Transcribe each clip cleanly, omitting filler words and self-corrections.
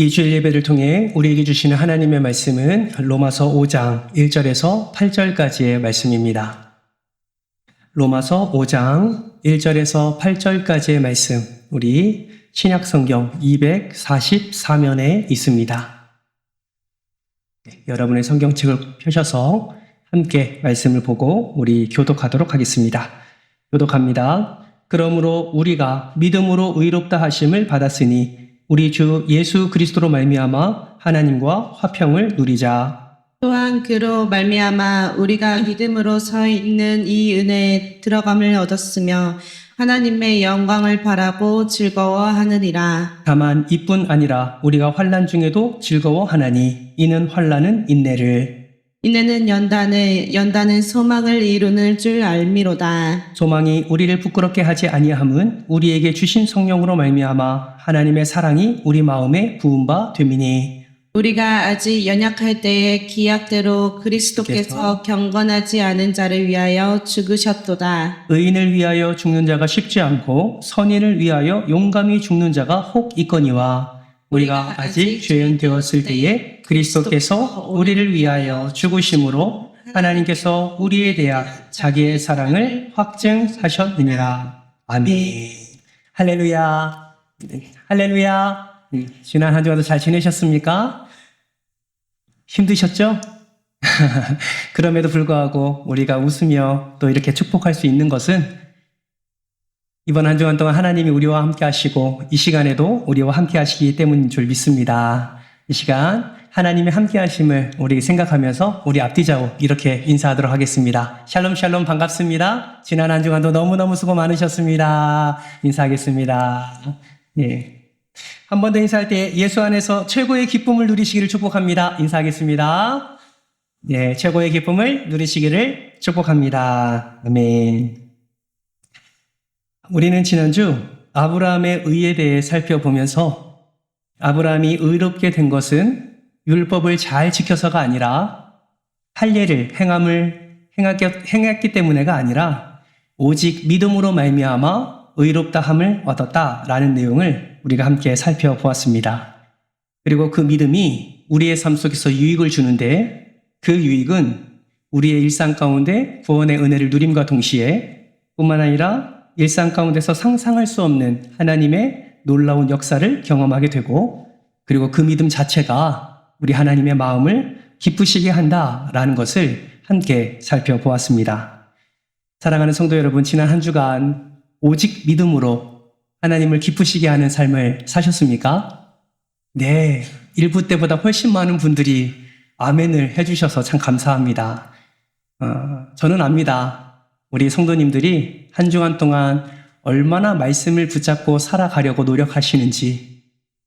이 주일 예배를 통해 우리에게 주시는 하나님의 말씀은 로마서 5장 1절에서 8절까지의 말씀입니다. 로마서 5장 1절에서 8절까지의 말씀, 우리 신약성경 244면에 있습니다. 여러분의 성경책을 펴셔서 함께 말씀을 보고 우리 교독하도록 하겠습니다. 교독합니다. 그러므로 우리가 믿음으로 의롭다 하심을 받았으니 우리 주 예수 그리스도로 말미암아 하나님과 화평을 누리자. 또한 그로 말미암아 우리가 믿음으로 서 있는 이 은혜에 들어감을 얻었으며 하나님의 영광을 바라고 즐거워하느니라. 다만 이뿐 아니라 우리가 환난 중에도 즐거워하나니 이는 환난은 인내를, 이내는 연단은 소망을 이루는 줄 알미로다. 소망이 우리를 부끄럽게 하지 아니함은 우리에게 주신 성령으로 말미암아 하나님의 사랑이 우리 마음에 부은 바 됨이니. 우리가 아직 연약할 때에 기약대로 그리스도께서 경건하지 않은 자를 위하여 죽으셨도다. 의인을 위하여 죽는 자가 쉽지 않고 선인을 위하여 용감히 죽는 자가 혹 있거니와 우리가 아직 죄인 되었을 때에 그리스도께서 우리를 위하여 죽으심으로 하나님께서 우리에 대한 자기의 사랑을 확증하셨느니라. 아멘. 할렐루야. 할렐루야. 지난 한 주간도 잘 지내셨습니까? 힘드셨죠? 그럼에도 불구하고 우리가 웃으며 또 이렇게 축복할 수 있는 것은 이번 한 주간 동안 하나님이 우리와 함께 하시고 이 시간에도 우리와 함께 하시기 때문인 줄 믿습니다. 이 시간 하나님의 함께 하심을 우리 생각하면서 우리 앞뒤좌우 이렇게 인사하도록 하겠습니다. 샬롬 샬롬 반갑습니다. 지난 한 주간도 너무너무 수고 많으셨습니다. 인사하겠습니다. 예. 한 번 더 인사할 때 예수 안에서 최고의 기쁨을 누리시기를 축복합니다. 인사하겠습니다. 예, 최고의 기쁨을 누리시기를 축복합니다. 아멘. 우리는 지난주 아브라함의 의에 대해 살펴보면서 아브라함이 의롭게 된 것은 율법을 잘 지켜서가 아니라 할례를 행했기 때문에가 아니라 오직 믿음으로 말미암아 의롭다함을 얻었다라는 내용을 우리가 함께 살펴보았습니다. 그리고 그 믿음이 우리의 삶 속에서 유익을 주는데 그 유익은 우리의 일상 가운데 구원의 은혜를 누림과 동시에 뿐만 아니라 일상 가운데서 상상할 수 없는 하나님의 놀라운 역사를 경험하게 되고 그리고 그 믿음 자체가 우리 하나님의 마음을 기쁘시게 한다라는 것을 함께 살펴보았습니다. 사랑하는 성도 여러분, 지난 한 주간 오직 믿음으로 하나님을 기쁘시게 하는 삶을 사셨습니까? 네, 일부 때보다 훨씬 많은 분들이 아멘을 해주셔서 참 감사합니다. 저는 압니다. 우리 성도님들이 한 주간 동안 얼마나 말씀을 붙잡고 살아가려고 노력하시는지,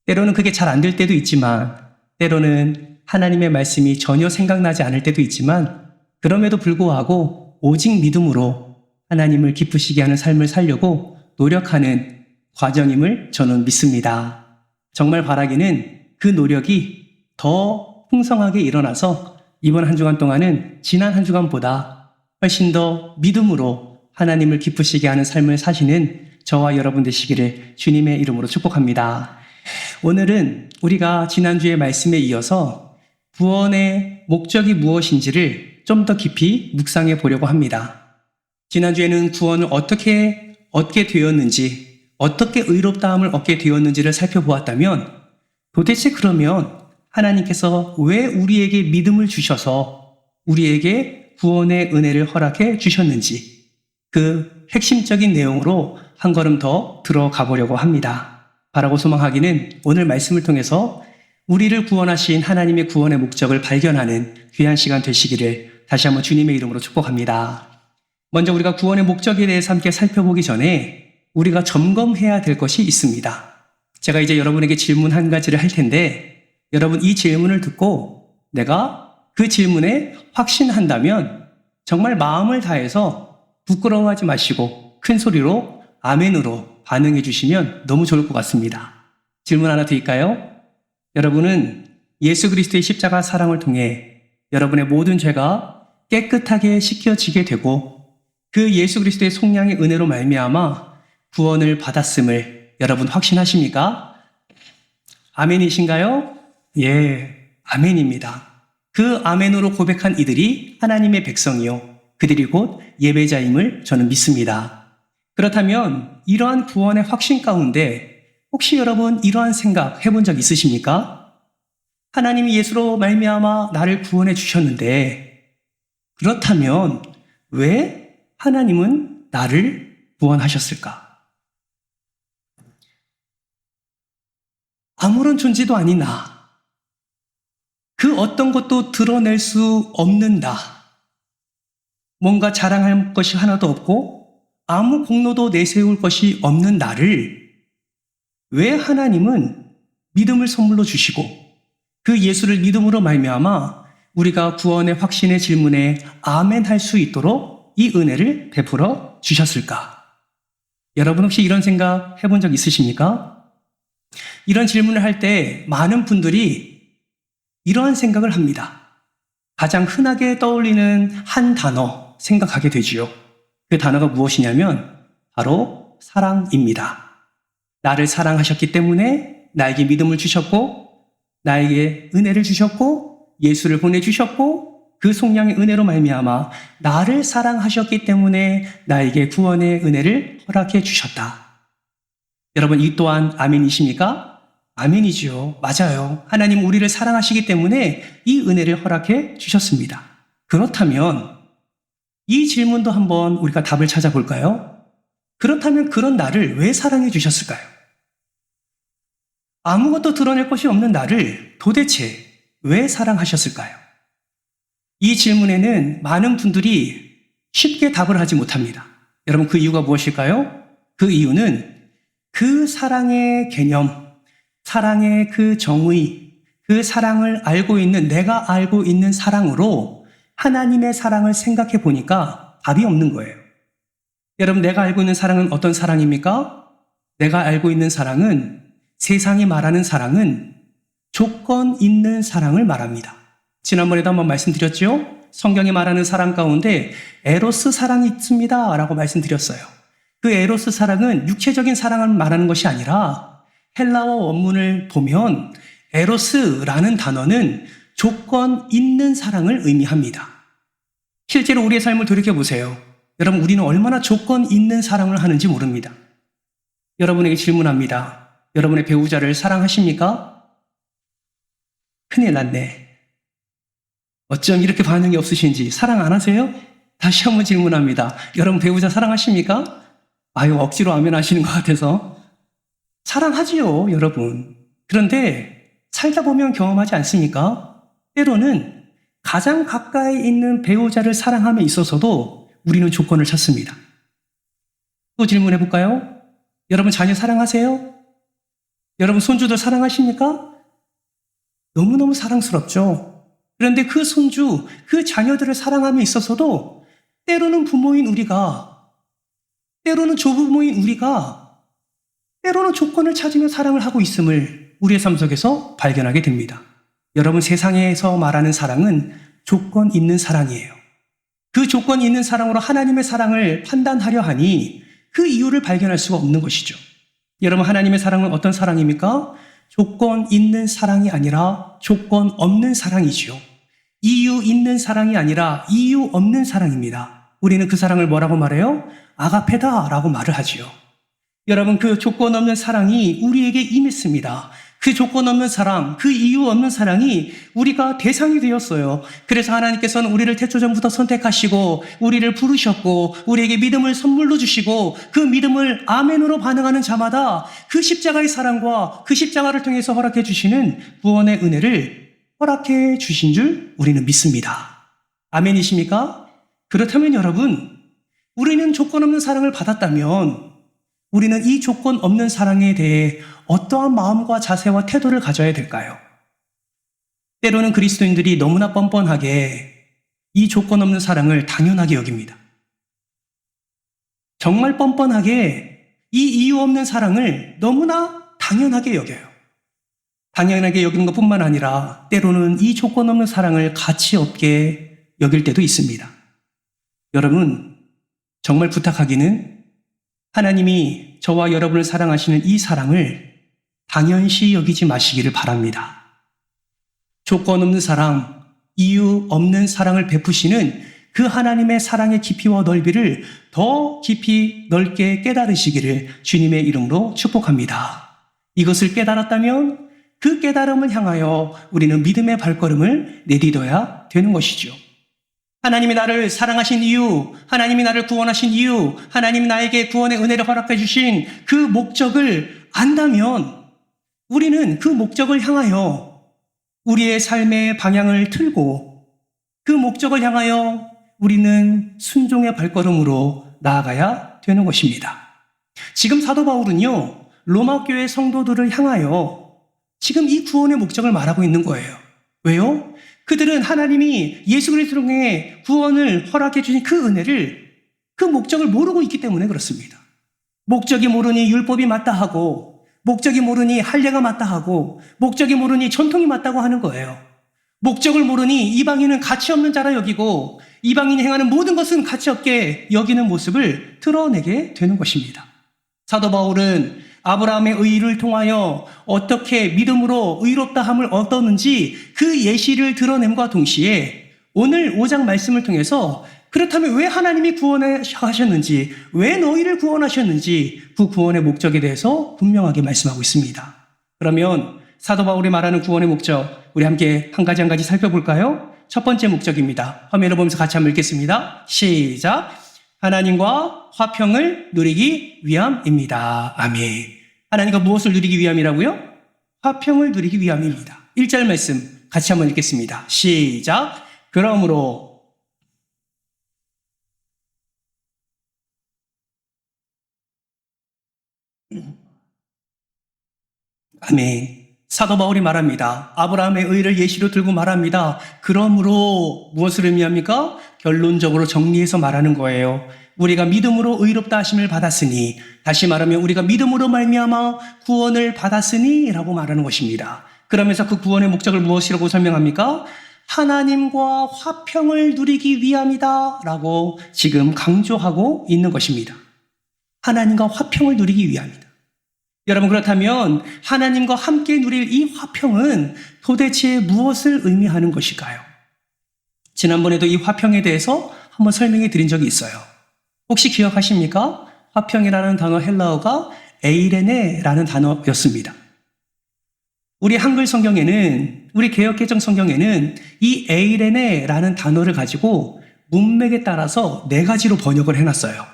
때로는 그게 잘 안 될 때도 있지만 때로는 하나님의 말씀이 전혀 생각나지 않을 때도 있지만 그럼에도 불구하고 오직 믿음으로 하나님을 기쁘시게 하는 삶을 살려고 노력하는 과정임을 저는 믿습니다. 정말 바라기는 그 노력이 더 풍성하게 일어나서 이번 한 주간 동안은 지난 한 주간보다 훨씬 더 믿음으로 하나님을 기쁘시게 하는 삶을 사시는 저와 여러분 되시기를 주님의 이름으로 축복합니다. 오늘은 우리가 지난주의 말씀에 이어서 구원의 목적이 무엇인지를 좀 더 깊이 묵상해 보려고 합니다. 지난주에는 구원을 어떻게 얻게 되었는지, 어떻게 의롭다함을 얻게 되었는지를 살펴보았다면 도대체 그러면 하나님께서 왜 우리에게 믿음을 주셔서 우리에게 구원의 은혜를 허락해 주셨는지 그 핵심적인 내용으로 한 걸음 더 들어가 보려고 합니다. 바라고 소망하기는 오늘 말씀을 통해서 우리를 구원하신 하나님의 구원의 목적을 발견하는 귀한 시간 되시기를 다시 한번 주님의 이름으로 축복합니다. 먼저 우리가 구원의 목적에 대해서 함께 살펴보기 전에 우리가 점검해야 될 것이 있습니다. 제가 이제 여러분에게 질문 한 가지를 할 텐데 여러분 이 질문을 듣고 내가 그 질문에 확신한다면 정말 마음을 다해서 부끄러워하지 마시고 큰 소리로 아멘으로 반응해 주시면 너무 좋을 것 같습니다. 질문 하나 드릴까요? 여러분은 예수 그리스도의 십자가 사랑을 통해 여러분의 모든 죄가 깨끗하게 씻겨지게 되고 그 예수 그리스도의 속량의 은혜로 말미암아 구원을 받았음을 여러분 확신하십니까? 아멘이신가요? 예, 아멘입니다. 그 아멘으로 고백한 이들이 하나님의 백성이요. 그들이 곧 예배자임을 저는 믿습니다. 그렇다면 이러한 구원의 확신 가운데 혹시 여러분 이러한 생각 해본 적 있으십니까? 하나님이 예수로 말미암아 나를 구원해 주셨는데 그렇다면 왜 하나님은 나를 구원하셨을까? 아무런 존재도 아닌 나, 그 어떤 것도 드러낼 수 없는 나, 뭔가 자랑할 것이 하나도 없고 아무 공로도 내세울 것이 없는 나를 왜 하나님은 믿음을 선물로 주시고 그 예수를 믿음으로 말미암아 우리가 구원의 확신의 질문에 아멘 할 수 있도록 이 은혜를 베풀어 주셨을까? 여러분 혹시 이런 생각 해본 적 있으십니까? 이런 질문을 할 때 많은 분들이 이러한 생각을 합니다. 가장 흔하게 떠올리는 한 단어 생각하게 되지요. 그 단어가 무엇이냐면 바로 사랑입니다. 나를 사랑하셨기 때문에 나에게 믿음을 주셨고 나에게 은혜를 주셨고 예수를 보내주셨고 그 속량의 은혜로 말미암아 나를 사랑하셨기 때문에 나에게 구원의 은혜를 허락해 주셨다. 여러분 이 또한 아멘이십니까? 아멘이지요. 맞아요. 하나님 우리를 사랑하시기 때문에 이 은혜를 허락해 주셨습니다. 그렇다면 이 질문도 한번 우리가 답을 찾아볼까요? 그렇다면 그런 나를 왜 사랑해 주셨을까요? 아무것도 드러낼 것이 없는 나를 도대체 왜 사랑하셨을까요? 이 질문에는 많은 분들이 쉽게 답을 하지 못합니다. 여러분 그 이유가 무엇일까요? 그 이유는 그 사랑의 개념, 사랑의 그 정의, 그 사랑을 알고 있는 내가 알고 있는 사랑으로 하나님의 사랑을 생각해 보니까 답이 없는 거예요. 여러분 내가 알고 있는 사랑은 어떤 사랑입니까? 내가 알고 있는 사랑은 세상이 말하는 사랑은 조건 있는 사랑을 말합니다. 지난번에도 한번 말씀드렸죠? 성경이 말하는 사랑 가운데 에로스 사랑이 있습니다 라고 말씀드렸어요. 그 에로스 사랑은 육체적인 사랑을 말하는 것이 아니라 헬라어 원문을 보면 에로스라는 단어는 조건 있는 사랑을 의미합니다. 실제로 우리의 삶을 돌이켜보세요. 여러분 우리는 얼마나 조건 있는 사랑을 하는지 모릅니다. 여러분에게 질문합니다. 여러분의 배우자를 사랑하십니까? 큰일 났네. 어쩜 이렇게 반응이 없으신지 사랑 안 하세요? 다시 한번 질문합니다. 여러분 배우자 사랑하십니까? 아유 억지로 아멘 하시는 것 같아서. 사랑하지요 여러분. 그런데 살다 보면 경험하지 않습니까? 때로는 가장 가까이 있는 배우자를 사랑함에 있어서도 우리는 조건을 찾습니다. 또 질문해 볼까요? 여러분 자녀 사랑하세요? 여러분 손주들 사랑하십니까? 너무너무 사랑스럽죠. 그런데 그 손주, 그 자녀들을 사랑함에 있어서도 때로는 부모인 우리가, 때로는 조부모인 우리가, 때로는 조건을 찾으며 사랑을 하고 있음을 우리의 삶 속에서 발견하게 됩니다. 여러분 세상에서 말하는 사랑은 조건 있는 사랑이에요. 그 조건 있는 사랑으로 하나님의 사랑을 판단하려 하니 그 이유를 발견할 수가 없는 것이죠. 여러분 하나님의 사랑은 어떤 사랑입니까? 조건 있는 사랑이 아니라 조건 없는 사랑이지요. 이유 있는 사랑이 아니라 이유 없는 사랑입니다. 우리는 그 사랑을 뭐라고 말해요? 아가페다라고 말을 하지요. 여러분 그 조건 없는 사랑이 우리에게 임했습니다. 그 조건 없는 사랑, 그 이유 없는 사랑이 우리가 대상이 되었어요. 그래서 하나님께서는 우리를 태초전부터 선택하시고 우리를 부르셨고 우리에게 믿음을 선물로 주시고 그 믿음을 아멘으로 반응하는 자마다 그 십자가의 사랑과 그 십자가를 통해서 허락해 주시는 구원의 은혜를 허락해 주신 줄 우리는 믿습니다. 아멘이십니까? 그렇다면 여러분, 우리는 조건 없는 사랑을 받았다면 우리는 이 조건 없는 사랑에 대해 어떠한 마음과 자세와 태도를 가져야 될까요? 때로는 그리스도인들이 너무나 뻔뻔하게 이 조건 없는 사랑을 당연하게 여깁니다. 정말 뻔뻔하게 이 이유 없는 사랑을 너무나 당연하게 여겨요. 당연하게 여기는 것뿐만 아니라 때로는 이 조건 없는 사랑을 가치 없게 여길 때도 있습니다. 여러분, 정말 부탁하기는 하나님이 저와 여러분을 사랑하시는 이 사랑을 당연시 여기지 마시기를 바랍니다. 조건 없는 사랑, 이유 없는 사랑을 베푸시는 그 하나님의 사랑의 깊이와 넓이를 더 깊이 넓게 깨달으시기를 주님의 이름으로 축복합니다. 이것을 깨달았다면 그 깨달음을 향하여 우리는 믿음의 발걸음을 내딛어야 되는 것이죠. 하나님이 나를 사랑하신 이유, 하나님이 나를 구원하신 이유, 하나님이 나에게 구원의 은혜를 허락해 주신 그 목적을 안다면 우리는 그 목적을 향하여 우리의 삶의 방향을 틀고 그 목적을 향하여 우리는 순종의 발걸음으로 나아가야 되는 것입니다. 지금 사도 바울은요, 로마 교회 성도들을 향하여 지금 이 구원의 목적을 말하고 있는 거예요. 왜요? 그들은 하나님이 예수 그리스도를 통해 구원을 허락해 주신 그 은혜를, 그 목적을 모르고 있기 때문에 그렇습니다. 목적이 모르니 율법이 맞다 하고, 목적이 모르니 할례가 맞다 하고, 목적이 모르니 전통이 맞다고 하는 거예요. 목적을 모르니 이방인은 가치 없는 자라 여기고 이방인이 행하는 모든 것은 가치 없게 여기는 모습을 드러내게 되는 것입니다. 사도 바울은 아브라함의 의를 통하여 어떻게 믿음으로 의롭다함을 얻었는지 그 예시를 드러냄과 동시에 오늘 5장 말씀을 통해서 그렇다면 왜 하나님이 구원하셨는지, 왜 너희를 구원하셨는지 그 구원의 목적에 대해서 분명하게 말씀하고 있습니다. 그러면 사도 바울이 말하는 구원의 목적, 우리 함께 한 가지 한 가지 살펴볼까요? 첫 번째 목적입니다. 화면을 보면서 같이 한번 읽겠습니다. 시작. 하나님과 화평을 누리기 위함입니다. 아멘. 하나님과 무엇을 누리기 위함이라고요? 화평을 누리기 위함입니다. 1절 말씀 같이 한번 읽겠습니다. 시작. 그러므로 아멘. 사도 바울이 말합니다. 아브라함의 의를 예시로 들고 말합니다. 그러므로 무엇을 의미합니까? 결론적으로 정리해서 말하는 거예요. 우리가 믿음으로 의롭다 하심을 받았으니, 다시 말하면 우리가 믿음으로 말미암아 구원을 받았으니 라고 말하는 것입니다. 그러면서 그 구원의 목적을 무엇이라고 설명합니까? 하나님과 화평을 누리기 위함이다 라고 지금 강조하고 있는 것입니다. 하나님과 화평을 누리기 위함이다. 여러분, 그렇다면 하나님과 함께 누릴 이 화평은 도대체 무엇을 의미하는 것일까요? 지난번에도 이 화평에 대해서 한번 설명해 드린 적이 있어요. 혹시 기억하십니까? 화평이라는 단어 헬라어가 에이레네라는 단어였습니다. 우리 한글 성경에는, 우리 개역개정 성경에는 이 에이레네라는 단어를 가지고 문맥에 따라서 4가지로 번역을 해놨어요.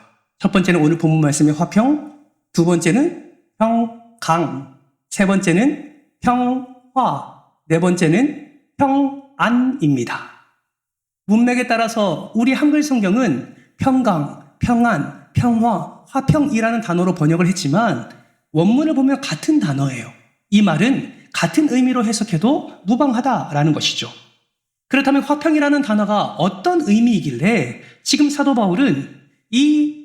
첫 번째는 오늘 본문 말씀의 화평, 두 번째는 평강, 세 번째는 평화, 네 번째는 평안입니다. 문맥에 따라서 우리 한글 성경은 평강, 평안, 평화, 화평이라는 단어로 번역을 했지만 원문을 보면 같은 단어예요. 이 말은 같은 의미로 해석해도 무방하다라는 것이죠. 그렇다면 화평이라는 단어가 어떤 의미이길래 지금 사도 바울은 이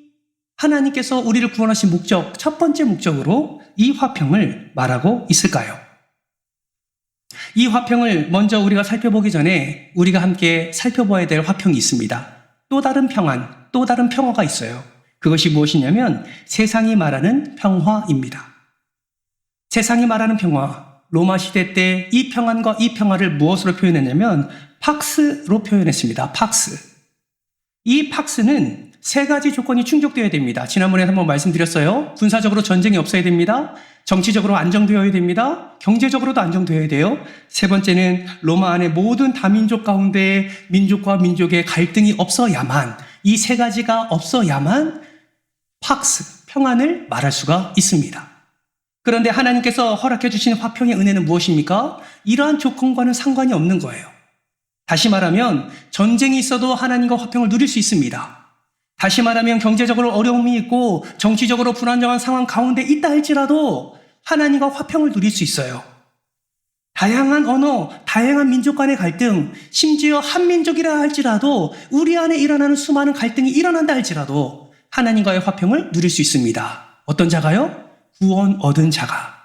하나님께서 우리를 구원하신 목적, 첫 번째 목적으로 이 화평을 말하고 있을까요? 이 화평을 먼저 우리가 살펴보기 전에 우리가 함께 살펴봐야 될 화평이 있습니다. 또 다른 평안, 또 다른 평화가 있어요. 그것이 무엇이냐면 세상이 말하는 평화입니다. 세상이 말하는 평화, 로마 시대 때 이 평안과 이 평화를 무엇으로 표현했냐면 팍스로 표현했습니다. 팍스. 이 팍스는 3가지 조건이 충족되어야 됩니다. 지난번에 한번 말씀드렸어요. 군사적으로 전쟁이 없어야 됩니다. 정치적으로 안정되어야 됩니다. 경제적으로도 안정되어야 돼요. 세 번째는 로마 안의 모든 다민족 가운데 민족과 민족의 갈등이 없어야만, 이 3가지가 없어야만 팍스, 평안을 말할 수가 있습니다. 그런데 하나님께서 허락해 주신 화평의 은혜는 무엇입니까? 이러한 조건과는 상관이 없는 거예요. 다시 말하면 전쟁이 있어도 하나님과 화평을 누릴 수 있습니다. 다시 말하면 경제적으로 어려움이 있고 정치적으로 불안정한 상황 가운데 있다 할지라도 하나님과 화평을 누릴 수 있어요. 다양한 언어, 다양한 민족 간의 갈등, 심지어 한민족이라 할지라도 우리 안에 일어나는 수많은 갈등이 일어난다 할지라도 하나님과의 화평을 누릴 수 있습니다. 어떤 자가요? 구원 얻은 자가.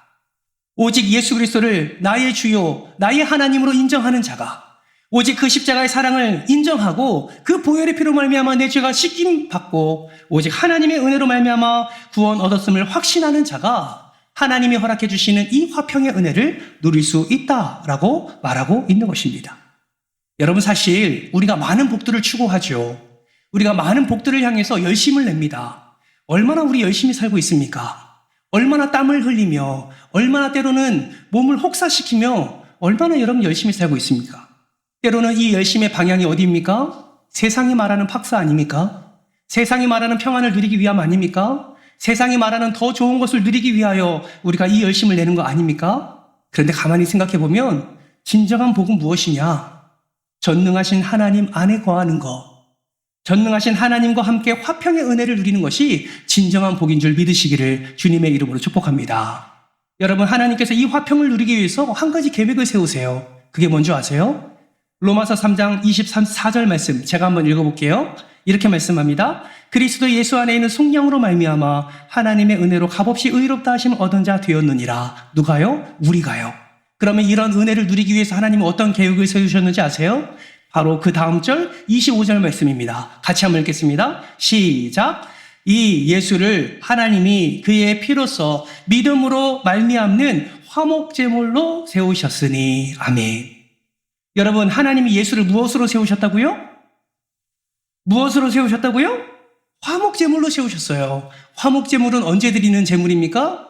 오직 예수 그리스도를 나의 주요, 나의 하나님으로 인정하는 자가, 오직 그 십자가의 사랑을 인정하고 그 보혈의 피로 말미암아 내 죄가 씻김 받고 오직 하나님의 은혜로 말미암아 구원 얻었음을 확신하는 자가 하나님이 허락해 주시는 이 화평의 은혜를 누릴 수 있다라고 말하고 있는 것입니다. 여러분, 사실 우리가 많은 복들을 추구하죠. 우리가 많은 복들을 향해서 열심을 냅니다. 얼마나 우리 열심히 살고 있습니까? 얼마나 땀을 흘리며, 얼마나 때로는 몸을 혹사시키며, 얼마나 여러분 열심히 살고 있습니까? 때로는 이 열심의 방향이 어디입니까? 세상이 말하는 팍스 아닙니까? 세상이 말하는 평안을 누리기 위함 아닙니까? 세상이 말하는 더 좋은 것을 누리기 위하여 우리가 이 열심을 내는 거 아닙니까? 그런데 가만히 생각해 보면 진정한 복은 무엇이냐? 전능하신 하나님 안에 거하는 것, 전능하신 하나님과 함께 화평의 은혜를 누리는 것이 진정한 복인 줄 믿으시기를 주님의 이름으로 축복합니다. 여러분, 하나님께서 이 화평을 누리기 위해서 한 가지 계획을 세우세요. 그게 뭔지 아세요? 로마서 3장 24절 말씀 제가 한번 읽어볼게요. 이렇게 말씀합니다. 그리스도 예수 안에 있는 성령으로 말미암아 하나님의 은혜로 값없이 의롭다 하심을 얻은 자 되었느니라. 누가요? 우리가요. 그러면 이런 은혜를 누리기 위해서 하나님은 어떤 계획을 세우셨는지 아세요? 바로 그 다음 절 25절 말씀입니다. 같이 한번 읽겠습니다. 시작. 이 예수를 하나님이 그의 피로써 믿음으로 말미암는 화목제물로 세우셨으니. 아멘. 여러분, 하나님이 예수를 무엇으로 세우셨다고요? 무엇으로 세우셨다고요? 화목제물로 세우셨어요. 화목제물은 언제 드리는 제물입니까?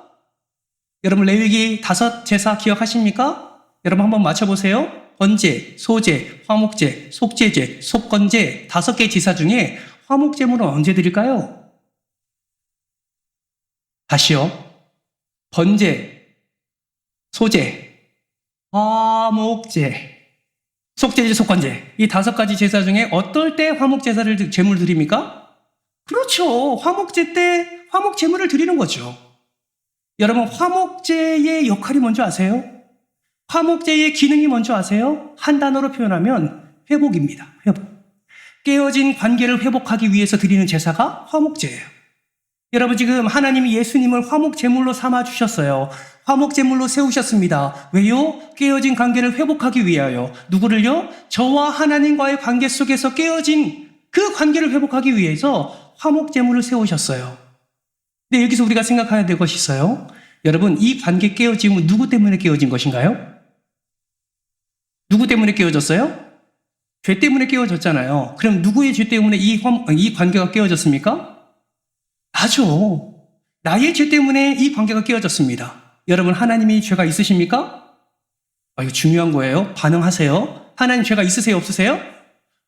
여러분, 레위기 5 제사 기억하십니까? 여러분 한번 맞춰보세요. 번제, 소제, 화목제, 속제제, 속건제 5개 제사 중에 화목제물은 언제 드릴까요? 다시요. 번제, 소제, 화목제, 속제제, 속건제. 이 5가지 제사 중에 어떨 때 화목제사를 제물 드립니까? 그렇죠. 화목제 때 화목제물을 드리는 거죠. 여러분, 화목제의 역할이 뭔지 아세요? 화목제의 기능이 뭔지 아세요? 한 단어로 표현하면 회복입니다. 회복. 깨어진 관계를 회복하기 위해서 드리는 제사가 화목제예요. 여러분, 지금 하나님이 예수님을 화목제물로 삼아주셨어요. 화목제물로 세우셨습니다. 왜요? 깨어진 관계를 회복하기 위하여. 누구를요? 저와 하나님과의 관계 속에서 깨어진 그 관계를 회복하기 위해서 화목제물을 세우셨어요. 근데 여기서 우리가 생각해야 될 것이 있어요. 여러분, 이 관계 깨어짐은 누구 때문에 깨어진 것인가요? 누구 때문에 깨어졌어요? 죄 때문에 깨어졌잖아요. 그럼 누구의 죄 때문에 이 관계가 깨어졌습니까? 나죠. 나의 죄 때문에 이 관계가 깨어졌습니다. 여러분, 하나님이 죄가 있으십니까? 이거 중요한 거예요. 반응하세요. 하나님 죄가 있으세요? 없으세요?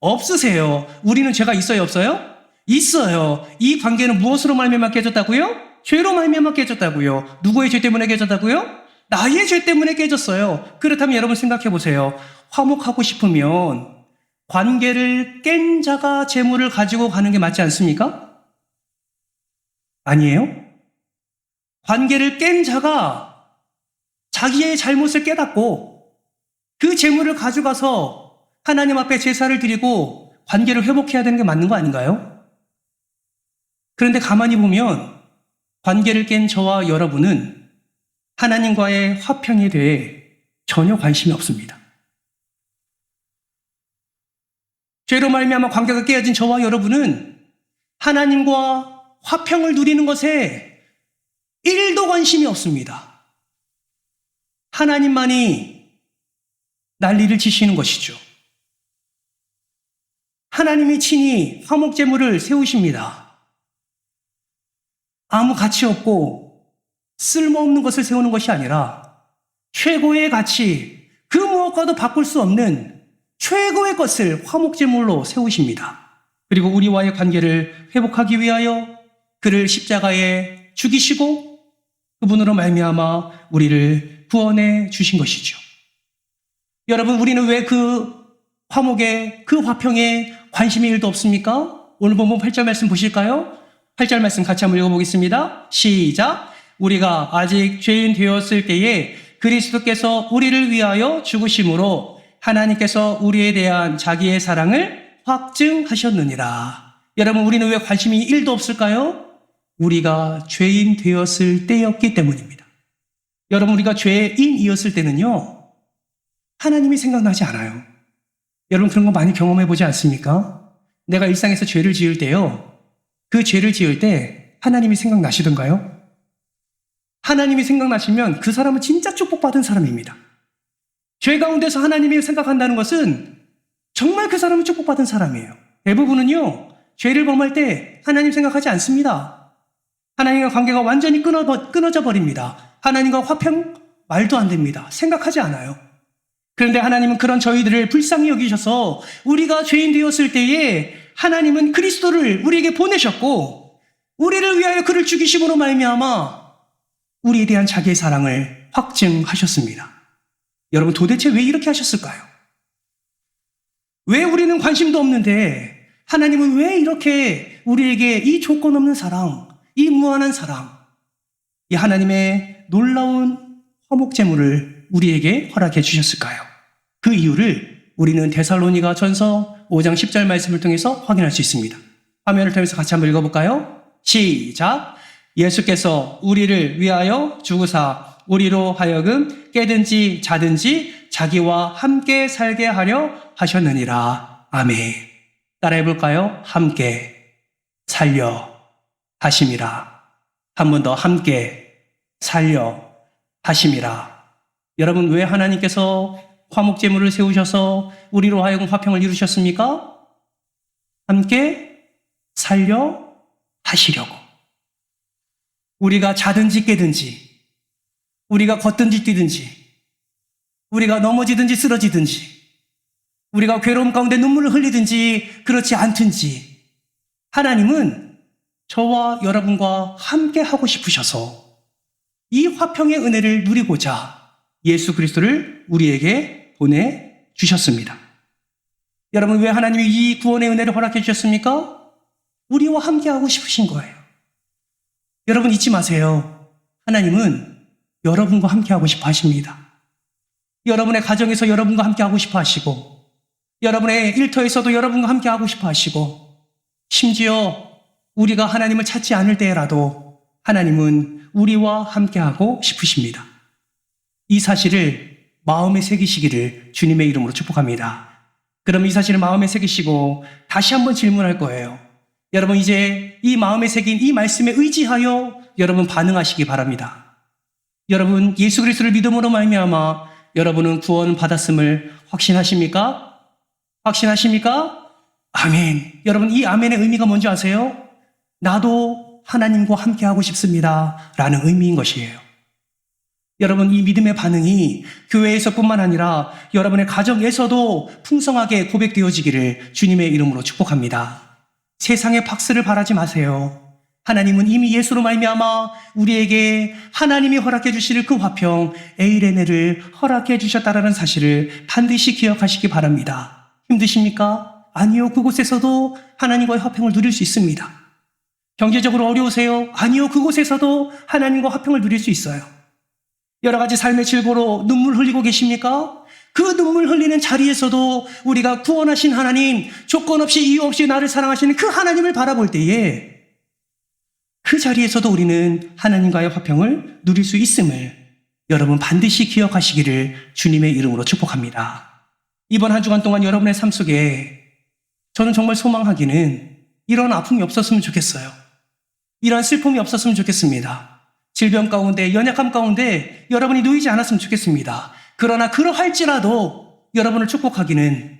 없으세요. 우리는 죄가 있어요? 없어요? 있어요. 이 관계는 무엇으로 말미암아 깨졌다고요? 죄로 말미암아 깨졌다고요. 누구의 죄 때문에 깨졌다고요? 나의 죄 때문에 깨졌어요. 그렇다면 여러분 생각해 보세요. 화목하고 싶으면 관계를 깬 자가 재물을 가지고 가는 게 맞지 않습니까? 아니에요? 관계를 깬 자가 자기의 잘못을 깨닫고 그 재물을 가져가서 하나님 앞에 제사를 드리고 관계를 회복해야 되는 게 맞는 거 아닌가요? 그런데 가만히 보면 관계를 깬 저와 여러분은 하나님과의 화평에 대해 전혀 관심이 없습니다. 죄로 말미암아 관계가 깨어진 저와 여러분은 하나님과 화평을 누리는 것에 1도 관심이 없습니다. 하나님만이 난리를 치시는 것이죠. 하나님이 친히 화목제물을 세우십니다. 아무 가치 없고 쓸모없는 것을 세우는 것이 아니라 최고의 가치, 그 무엇과도 바꿀 수 없는 최고의 것을 화목제물로 세우십니다. 그리고 우리와의 관계를 회복하기 위하여 그를 십자가에 죽이시고 그분으로 말미암아 우리를 구원해 주신 것이죠. 여러분, 우리는 왜 그 화목에, 그 화평에 관심이 1도 없습니까? 오늘 본문 8절 말씀 보실까요? 8절 말씀 같이 한번 읽어보겠습니다. 시작. 우리가 아직 죄인 되었을 때에 그리스도께서 우리를 위하여 죽으심으로 하나님께서 우리에 대한 자기의 사랑을 확증하셨느니라. 여러분, 우리는 왜 관심이 1도 없을까요? 우리가 죄인 되었을 때였기 때문입니다. 여러분, 우리가 죄인이었을 때는요, 하나님이 생각나지 않아요. 여러분, 그런 거 많이 경험해 보지 않습니까? 내가 일상에서 죄를 지을 때요, 그 죄를 지을 때 하나님이 생각나시던가요? 하나님이 생각나시면 그 사람은 진짜 축복받은 사람입니다. 죄 가운데서 하나님이 생각한다는 것은 정말 그 사람은 축복받은 사람이에요. 대부분은요, 죄를 범할 때 하나님 생각하지 않습니다. 하나님과 관계가 완전히 끊어져 버립니다. 하나님과 화평 말도 안 됩니다. 생각하지 않아요. 그런데 하나님은 그런 저희들을 불쌍히 여기셔서 우리가 죄인 되었을 때에 하나님은 그리스도를 우리에게 보내셨고 우리를 위하여 그를 죽이심으로 말미암아 우리에 대한 자기의 사랑을 확증하셨습니다. 여러분, 도대체 왜 이렇게 하셨을까요? 왜 우리는 관심도 없는데 하나님은 왜 이렇게 우리에게 이 조건 없는 사랑, 이 무한한 사랑, 이 하나님의 놀라운 화목제물을 우리에게 허락해 주셨을까요? 그 이유를 우리는 데살로니가 전서 5장 10절 말씀을 통해서 확인할 수 있습니다. 화면을 통해서 같이 한번 읽어볼까요? 시작! 예수께서 우리를 위하여 죽으사 우리로 하여금 깨든지 자든지 자기와 함께 살게 하려 하셨느니라. 아멘. 따라해볼까요? 함께 살려 하심이라. 한 번 더 함께 살려 하심이라. 여러분, 왜 하나님께서 화목제물을 세우셔서 우리로 하여금 화평을 이루셨습니까? 함께 살려 하시려고. 우리가 자든지 깨든지, 우리가 걷든지 뛰든지, 우리가 넘어지든지 쓰러지든지, 우리가 괴로움 가운데 눈물을 흘리든지 그렇지 않든지 하나님은 저와 여러분과 함께 하고 싶으셔서 이 화평의 은혜를 누리고자 예수 그리스도를 우리에게 보내주셨습니다. 여러분, 왜 하나님이 이 구원의 은혜를 허락해 주셨습니까? 우리와 함께 하고 싶으신 거예요. 여러분, 잊지 마세요. 하나님은 여러분과 함께 하고 싶어 하십니다. 여러분의 가정에서 여러분과 함께 하고 싶어 하시고, 여러분의 일터에서도 여러분과 함께 하고 싶어 하시고, 심지어 우리가 하나님을 찾지 않을 때라도 하나님은 우리와 함께 하고 싶으십니다. 이 사실을 마음에 새기시기를 주님의 이름으로 축복합니다. 그럼 이 사실을 마음에 새기시고 다시 한번 질문할 거예요. 여러분, 이제 이 마음에 새긴 이 말씀에 의지하여 여러분 반응하시기 바랍니다. 여러분, 예수 그리스도를 믿음으로 말미암아 여러분은 구원 받았음을 확신하십니까? 확신하십니까? 아멘. 여러분, 이 아멘의 의미가 뭔지 아세요? 나도 하나님과 함께 하고 싶습니다 라는 의미인 것이에요. 여러분, 이 믿음의 반응이 교회에서뿐만 아니라 여러분의 가정에서도 풍성하게 고백되어지기를 주님의 이름으로 축복합니다. 세상의 박수를 바라지 마세요. 하나님은 이미 예수로 말미암아 우리에게 하나님이 허락해 주실 그 화평 에이레네를 허락해 주셨다라는 사실을 반드시 기억하시기 바랍니다. 힘드십니까? 아니요. 그곳에서도 하나님과의 화평을 누릴 수 있습니다. 경제적으로 어려우세요? 아니요. 그곳에서도 하나님과 화평을 누릴 수 있어요. 여러 가지 삶의 질고로 눈물 흘리고 계십니까? 그 눈물 흘리는 자리에서도 우리가 구원하신 하나님, 조건 없이 이유 없이 나를 사랑하시는 그 하나님을 바라볼 때에 그 자리에서도 우리는 하나님과의 화평을 누릴 수 있음을 여러분 반드시 기억하시기를 주님의 이름으로 축복합니다. 이번 한 주간 동안 여러분의 삶 속에 저는 정말 소망하기는 이런 아픔이 없었으면 좋겠어요. 이런 슬픔이 없었으면 좋겠습니다. 질병 가운데, 연약함 가운데 여러분이 놓이지 않았으면 좋겠습니다. 그러나 그러할지라도 여러분을 축복하기는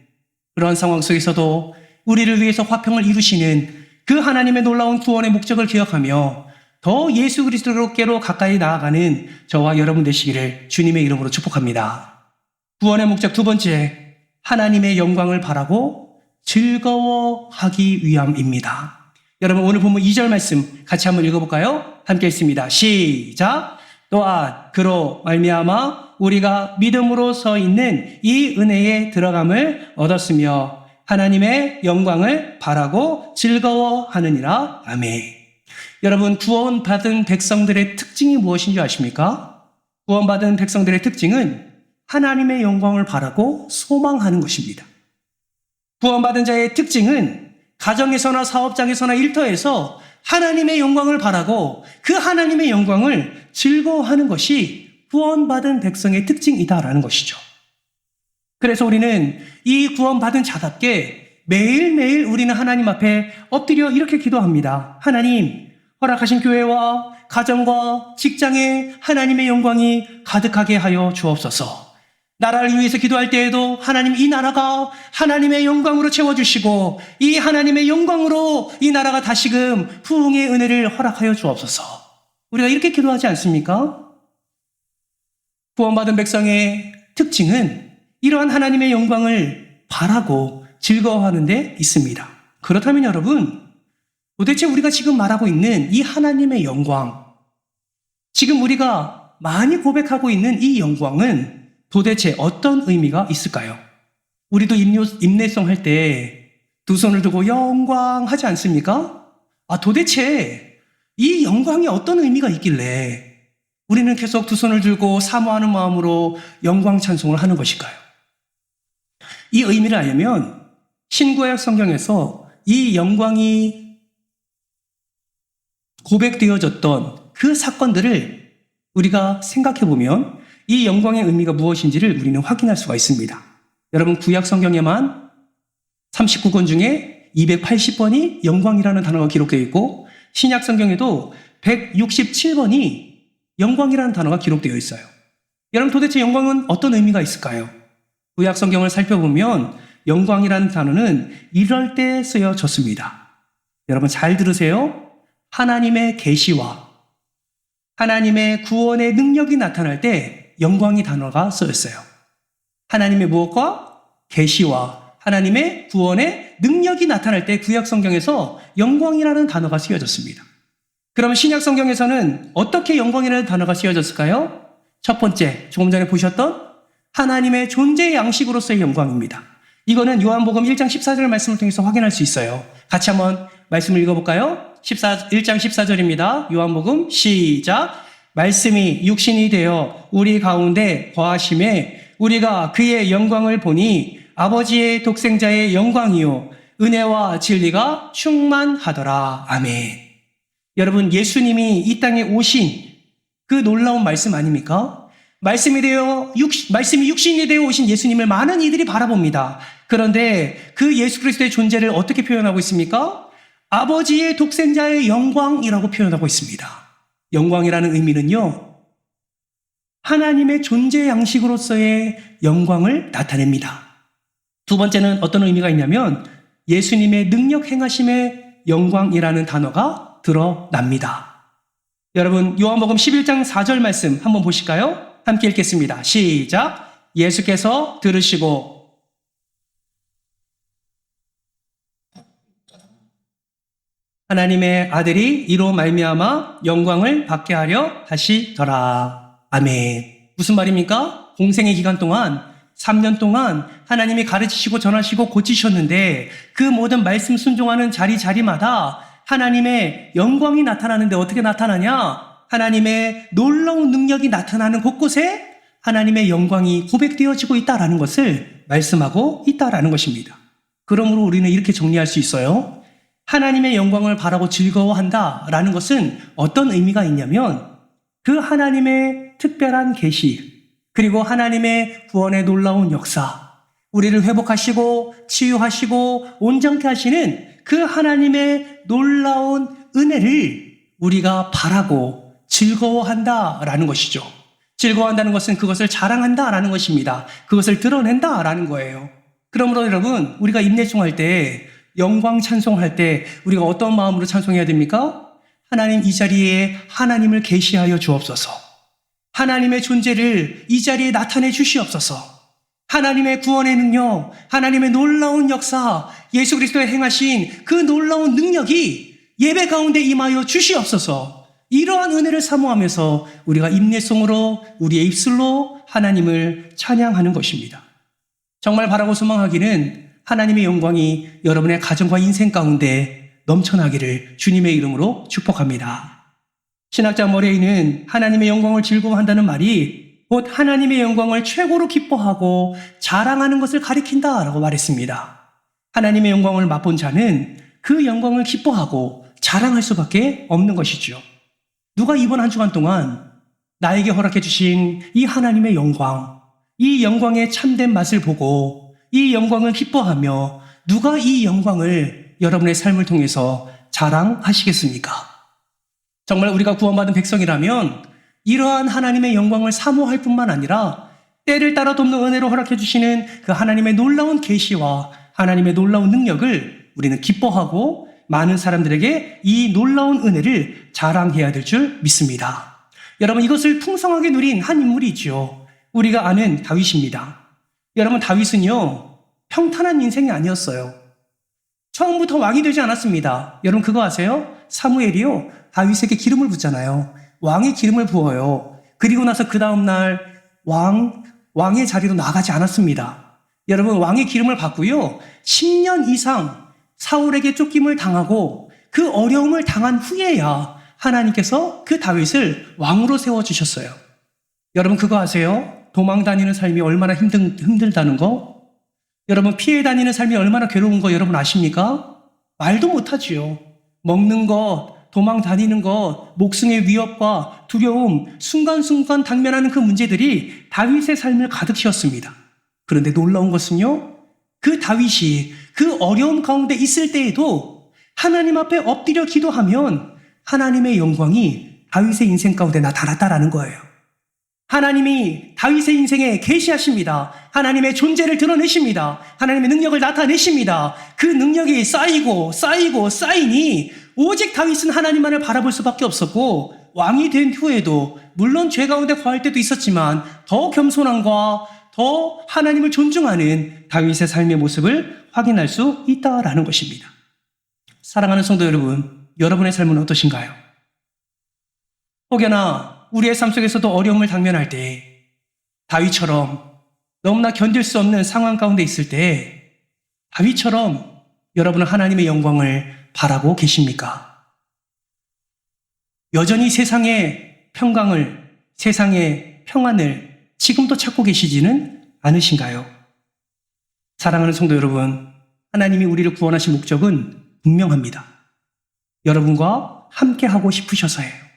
그러한 상황 속에서도 우리를 위해서 화평을 이루시는 그 하나님의 놀라운 구원의 목적을 기억하며 더 예수 그리스도께로 가까이 나아가는 저와 여러분 되시기를 주님의 이름으로 축복합니다. 구원의 목적 두 번째, 하나님의 영광을 바라고 즐거워하기 위함입니다. 여러분, 오늘 본문 2절 말씀 같이 한번 읽어볼까요? 함께 읽습니다. 시작! 또한 그로 말미암아 우리가 믿음으로 서 있는 이 은혜에 들어감을 얻었으며 하나님의 영광을 바라고 즐거워하느니라. 아멘. 여러분, 구원받은 백성들의 특징이 무엇인지 아십니까? 구원받은 백성들의 특징은 하나님의 영광을 바라고 소망하는 것입니다. 구원받은 자의 특징은 가정에서나 사업장에서나 일터에서 하나님의 영광을 바라고 그 하나님의 영광을 즐거워하는 것이 구원받은 백성의 특징이다라는 것이죠. 그래서 우리는 이 구원받은 자답게 매일매일 우리는 하나님 앞에 엎드려 이렇게 기도합니다. 하나님, 허락하신 교회와 가정과 직장에 하나님의 영광이 가득하게 하여 주옵소서. 나라를 위해서 기도할 때에도 하나님 이 나라가 하나님의 영광으로 채워주시고 이 하나님의 영광으로 이 나라가 다시금 부흥의 은혜를 허락하여 주옵소서. 우리가 이렇게 기도하지 않습니까? 구원받은 백성의 특징은 이러한 하나님의 영광을 바라고 즐거워하는 데 있습니다. 그렇다면 여러분, 도대체 우리가 지금 말하고 있는 이 하나님의 영광, 지금 우리가 많이 고백하고 있는 이 영광은 도대체 어떤 의미가 있을까요? 우리도 임내송 할 때 두 손을 들고 영광 하지 않습니까? 도대체 이 영광이 어떤 의미가 있길래 우리는 계속 두 손을 들고 사모하는 마음으로 영광 찬송을 하는 것일까요? 이 의미를 알려면 신구약 성경에서 이 영광이 고백되어졌던 그 사건들을 우리가 생각해 보면 이 영광의 의미가 무엇인지를 우리는 확인할 수가 있습니다. 여러분, 구약 성경에만 39권 중에 280번이 영광이라는 단어가 기록되어 있고 신약 성경에도 167번이 영광이라는 단어가 기록되어 있어요. 여러분, 도대체 영광은 어떤 의미가 있을까요? 구약 성경을 살펴보면 영광이라는 단어는 이럴 때 쓰여졌습니다. 여러분 잘 들으세요. 하나님의 계시와 하나님의 구원의 능력이 나타날 때 영광이 단어가 쓰였어요. 하나님의 무엇과? 계시와 하나님의 구원의 능력이 나타날 때 구약 성경에서 영광이라는 단어가 쓰여졌습니다. 그러면 신약 성경에서는 어떻게 영광이라는 단어가 쓰여졌을까요? 첫 번째, 조금 전에 보셨던 하나님의 존재의 양식으로서의 영광입니다. 이거는 요한복음 1장 14절 말씀을 통해서 확인할 수 있어요. 같이 한번 말씀을 읽어볼까요? 1장 14절입니다. 요한복음 시작. 말씀이 육신이 되어 우리 가운데 거하심에 우리가 그의 영광을 보니 아버지의 독생자의 영광이요 은혜와 진리가 충만하더라. 아멘. 여러분, 예수님이 이 땅에 오신 그 놀라운 말씀 아닙니까? 말씀이 육신이 되어 오신 예수님을 많은 이들이 바라봅니다. 그런데 그 예수 그리스도의 존재를 어떻게 표현하고 있습니까? 아버지의 독생자의 영광이라고 표현하고 있습니다. 영광이라는 의미는요, 하나님의 존재 양식으로서의 영광을 나타냅니다. 두 번째는 어떤 의미가 있냐면 예수님의 능력 행하심의 영광이라는 단어가 드러납니다. 여러분, 요한복음 11장 4절 말씀 한번 보실까요? 함께 읽겠습니다. 시작. 예수께서 들으시고 하나님의 아들이 이로 말미암아 영광을 받게 하려 하시더라. 아멘. 무슨 말입니까? 공생의 기간 동안 3년 동안 하나님이 가르치시고 전하시고 고치셨는데 그 모든 말씀 순종하는 자리마다 하나님의 영광이 나타나는데 어떻게 나타나냐? 하나님의 놀라운 능력이 나타나는 곳곳에 하나님의 영광이 고백되어지고 있다라는 것을 말씀하고 있다라는 것입니다. 그러므로 우리는 이렇게 정리할 수 있어요. 하나님의 영광을 바라고 즐거워한다라는 것은 어떤 의미가 있냐면 그 하나님의 특별한 계시 그리고 하나님의 구원의 놀라운 역사, 우리를 회복하시고 치유하시고 온전케 하시는 그 하나님의 놀라운 은혜를 우리가 바라고 즐거워한다라는 것이죠. 즐거워한다는 것은 그것을 자랑한다라는 것입니다. 그것을 드러낸다라는 거예요. 그러므로 여러분, 우리가 임내송할 때, 영광 찬송할 때 우리가 어떤 마음으로 찬송해야 됩니까? 하나님, 이 자리에 하나님을 계시하여 주옵소서. 하나님의 존재를 이 자리에 나타내 주시옵소서. 하나님의 구원의 능력, 하나님의 놀라운 역사, 예수 그리스도의 행하신 그 놀라운 능력이 예배 가운데 임하여 주시옵소서. 이러한 은혜를 사모하면서 우리가 임내송으로 우리의 입술로 하나님을 찬양하는 것입니다. 정말 바라고 소망하기는 하나님의 영광이 여러분의 가정과 인생 가운데 넘쳐나기를 주님의 이름으로 축복합니다. 신학자 머레이는 하나님의 영광을 즐거워한다는 말이 곧 하나님의 영광을 최고로 기뻐하고 자랑하는 것을 가리킨다라고 말했습니다. 하나님의 영광을 맛본 자는 그 영광을 기뻐하고 자랑할 수밖에 없는 것이죠. 누가 이번 한 주간 동안 나에게 허락해 주신 이 하나님의 영광, 이 영광의 참된 맛을 보고 이 영광을 기뻐하며 누가 이 영광을 여러분의 삶을 통해서 자랑하시겠습니까? 정말 우리가 구원받은 백성이라면 이러한 하나님의 영광을 사모할 뿐만 아니라 때를 따라 돕는 은혜로 허락해 주시는 그 하나님의 놀라운 계시와 하나님의 놀라운 능력을 우리는 기뻐하고 많은 사람들에게 이 놀라운 은혜를 자랑해야 될 줄 믿습니다. 여러분, 이것을 풍성하게 누린 한 인물이지요. 우리가 아는 다윗입니다. 여러분, 다윗은요, 평탄한 인생이 아니었어요. 처음부터 왕이 되지 않았습니다. 여러분, 그거 아세요? 사무엘이요, 다윗에게 기름을 붓잖아요. 왕의 기름을 부어요. 그리고 나서 그 다음날 왕의 자리로 나가지 않았습니다. 여러분, 왕의 기름을 받고요, 10년 이상 사울에게 쫓김을 당하고 그 어려움을 당한 후에야 하나님께서 그 다윗을 왕으로 세워주셨어요. 여러분, 그거 아세요? 도망 다니는 삶이 얼마나 힘들다는 거? 여러분, 피해 다니는 삶이 얼마나 괴로운 거 여러분 아십니까? 말도 못하지요. 먹는 것, 도망 다니는 것, 목숨의 위협과 두려움, 순간순간 당면하는 그 문제들이 다윗의 삶을 가득 씌웠습니다. 그런데 놀라운 것은요, 그 다윗이 그 어려움 가운데 있을 때에도 하나님 앞에 엎드려 기도하면 하나님의 영광이 다윗의 인생 가운데 나타났다라는 거예요. 하나님이 다윗의 인생에 계시하십니다. 하나님의 존재를 드러내십니다. 하나님의 능력을 나타내십니다. 그 능력이 쌓이고 쌓이니 오직 다윗은 하나님만을 바라볼 수밖에 없었고, 왕이 된 후에도 물론 죄 가운데 거할 때도 있었지만 더 겸손함과 더 하나님을 존중하는 다윗의 삶의 모습을 확인할 수 있다라는 것입니다. 사랑하는 성도 여러분, 여러분의 삶은 어떠신가요? 혹여나 우리의 삶 속에서도 어려움을 당면할 때 다윗처럼 너무나 견딜 수 없는 상황 가운데 있을 때 다윗처럼 여러분은 하나님의 영광을 바라고 계십니까? 여전히 세상의 평강을, 세상의 평안을 지금도 찾고 계시지는 않으신가요? 사랑하는 성도 여러분, 하나님이 우리를 구원하신 목적은 분명합니다. 여러분과 함께하고 싶으셔서예요.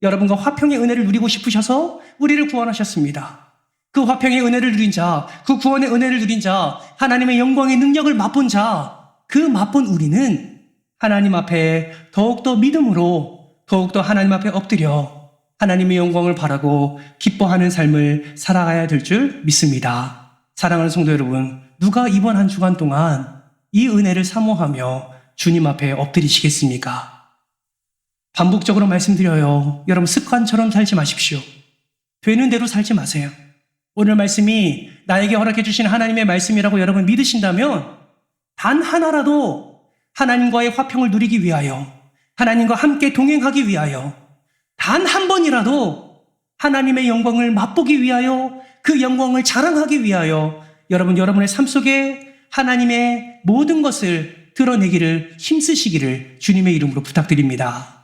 여러분과 화평의 은혜를 누리고 싶으셔서 우리를 구원하셨습니다. 그 화평의 은혜를 누린 자, 그 구원의 은혜를 누린 자, 하나님의 영광의 능력을 맛본 자, 그 맛본 우리는 하나님 앞에 더욱더 믿음으로, 더욱더 하나님 앞에 엎드려 하나님의 영광을 바라고 기뻐하는 삶을 살아가야 될 줄 믿습니다. 사랑하는 성도 여러분, 누가 이번 한 주간 동안 이 은혜를 사모하며 주님 앞에 엎드리시겠습니까? 반복적으로 말씀드려요. 여러분, 습관처럼 살지 마십시오. 되는 대로 살지 마세요. 오늘 말씀이 나에게 허락해 주신 하나님의 말씀이라고 여러분 믿으신다면 단 하나라도 하나님과의 화평을 누리기 위하여, 하나님과 함께 동행하기 위하여, 단 한 번이라도 하나님의 영광을 맛보기 위하여, 그 영광을 자랑하기 위하여 여러분의 삶 속에 하나님의 모든 것을 드러내기를 힘쓰시기를 주님의 이름으로 부탁드립니다.